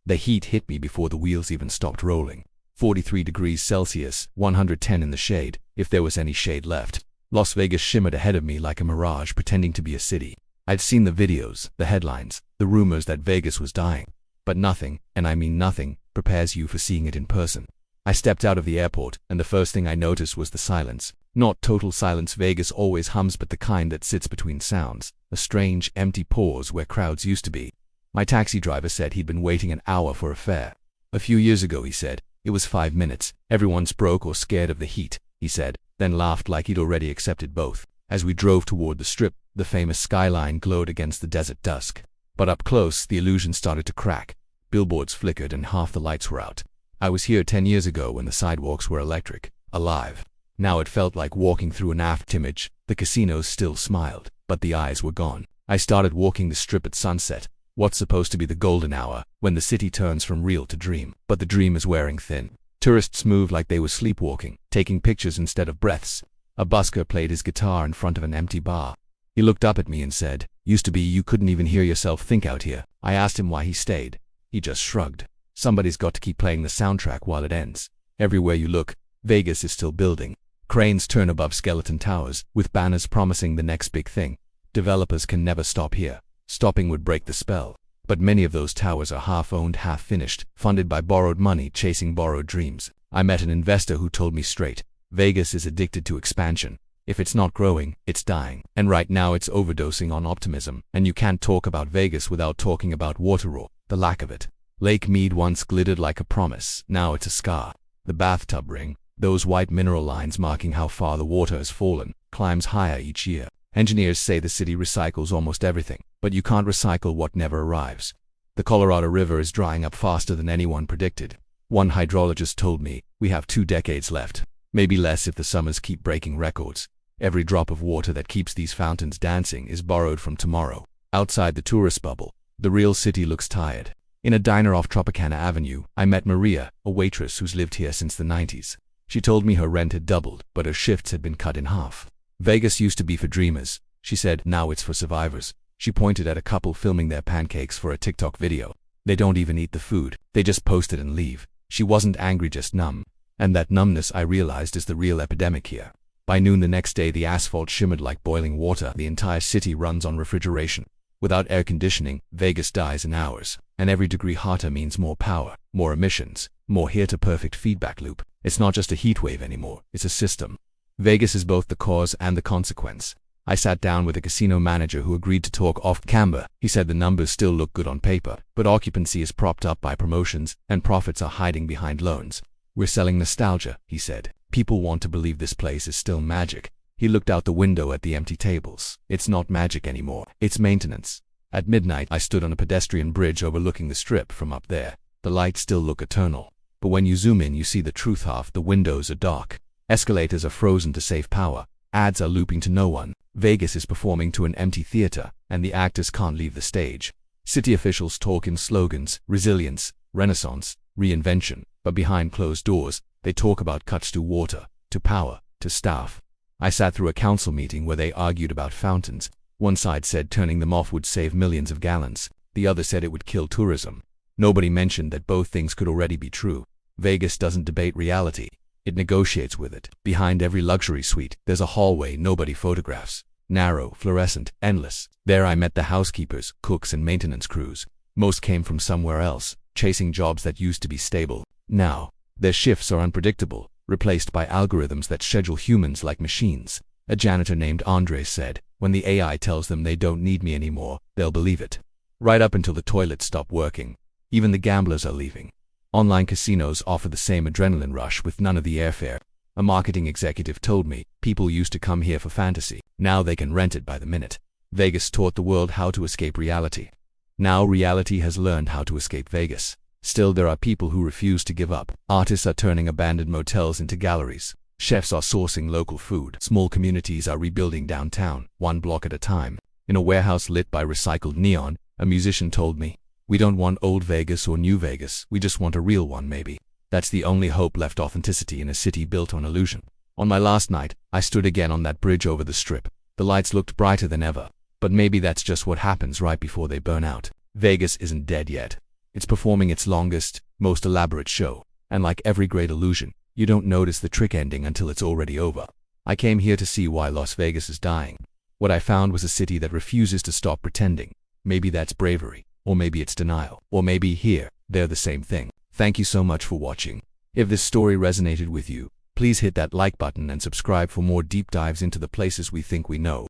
The heat hit me before the wheels even stopped rolling. 43 degrees Celsius, 110 in the shade, if there was any shade left. Las Vegas shimmered ahead of me like a mirage pretending to be a city. I'd seen the videos, the headlines, the rumors that Vegas was dying. But nothing, and I mean nothing, prepares you for seeing it in person. I stepped out of the airport, and the first thing I noticed was the silence. Not total silence Vegas always hums, but the kind that sits between sounds. A strange, empty pause where crowds used to be. My taxi driver said he'd been waiting an hour for a fare. A few years ago, he said, it was 5 minutes. Everyone's broke or scared of the heat, he said, then laughed like he'd already accepted both. As we drove toward the Strip, the famous skyline glowed against the desert dusk. But up close, the illusion started to crack. Billboards flickered and half the lights were out. I was here 10 years ago when the sidewalks were electric, alive. Now it felt like walking through an afterimage. The casinos still smiled, but the eyes were gone. I started walking the Strip at sunset, what's supposed to be the golden hour, when the city turns from real to dream. But the dream is wearing thin. Tourists moved like they were sleepwalking, taking pictures instead of breaths. A busker played his guitar in front of an empty bar. He looked up at me and said, "Used to be you couldn't even hear yourself think out here." I asked him why he stayed. He just shrugged. Somebody's got to keep playing the soundtrack while it ends. Everywhere you look, Vegas is still building. Cranes turn above skeleton towers, with banners promising the next big thing. Developers can never stop here. Stopping would break the spell. But many of those towers are half-owned, half-finished, funded by borrowed money, chasing borrowed dreams. I met an investor who told me straight, Vegas is addicted to expansion. If it's not growing, it's dying. And right now it's overdosing on optimism. And you can't talk about Vegas without talking about water, or the lack of it. Lake Mead once glittered like a promise. Now it's a scar. The bathtub ring, those white mineral lines marking how far the water has fallen, climbs higher each year. Engineers say the city recycles almost everything, but you can't recycle what never arrives. The Colorado River is drying up faster than anyone predicted. One hydrologist told me, we have 2 decades left. Maybe less if the summers keep breaking records. Every drop of water that keeps these fountains dancing is borrowed from tomorrow. Outside the tourist bubble, the real city looks tired. In a diner off Tropicana Avenue, I met Maria, a waitress who's lived here since the 90s. She told me her rent had doubled, but her shifts had been cut in half. Vegas used to be for dreamers, she said, now it's for survivors. She pointed at a couple filming their pancakes for a TikTok video. They don't even eat the food, they just post it and leave. She wasn't angry, just numb. And that numbness, I realized, is the real epidemic here. By noon the next day, the asphalt shimmered like boiling water. The entire city runs on refrigeration. Without air conditioning, Vegas dies in hours. And every degree hotter means more power, more emissions, more here-to-perfect feedback loop. It's not just a heat wave anymore, it's a system. Vegas is both the cause and the consequence. I sat down with a casino manager who agreed to talk off camera. He said the numbers still look good on paper, but occupancy is propped up by promotions, and profits are hiding behind loans. We're selling nostalgia, he said. People want to believe this place is still magic. He looked out the window at the empty tables. It's not magic anymore, it's maintenance. At midnight, I stood on a pedestrian bridge overlooking the Strip from up there. The lights still look eternal. But when you zoom in, you see the truth. Half the windows are dark. Escalators are frozen to save power. Ads are looping to no one. Vegas is performing to an empty theater, and the actors can't leave the stage. City officials talk in slogans, resilience, renaissance, reinvention. But behind closed doors, they talk about cuts to water, to power, to staff. I sat through a council meeting where they argued about fountains. One side said turning them off would save millions of gallons. The other said it would kill tourism. Nobody mentioned that both things could already be true. Vegas doesn't debate reality. It negotiates with it. Behind every luxury suite, there's a hallway nobody photographs. Narrow, fluorescent, endless. There I met the housekeepers, cooks, and maintenance crews. Most came from somewhere else, chasing jobs that used to be stable. Now, their shifts are unpredictable, replaced by algorithms that schedule humans like machines. A janitor named Andre said, when the AI tells them they don't need me anymore, they'll believe it. Right up until the toilets stop working. Even the gamblers are leaving. Online casinos offer the same adrenaline rush with none of the airfare. A marketing executive told me, people used to come here for fantasy. Now they can rent it by the minute. Vegas taught the world how to escape reality. Now reality has learned how to escape Vegas. Still, there are people who refuse to give up. Artists are turning abandoned motels into galleries. Chefs are sourcing local food. Small communities are rebuilding downtown, one block at a time. In a warehouse lit by recycled neon, a musician told me, "We don't want old Vegas or new Vegas, we just want a real one maybe." That's the only hope left, authenticity in a city built on illusion. On my last night, I stood again on that bridge over the Strip. The lights looked brighter than ever. But maybe that's just what happens right before they burn out. Vegas isn't dead yet. It's performing its longest, most elaborate show. And like every great illusion, you don't notice the trick ending until it's already over. I came here to see why Las Vegas is dying. What I found was a city that refuses to stop pretending. Maybe that's bravery, or maybe it's denial, or maybe here, they're the same thing. Thank you so much for watching. If this story resonated with you, please hit that like button and subscribe for more deep dives into the places we think we know.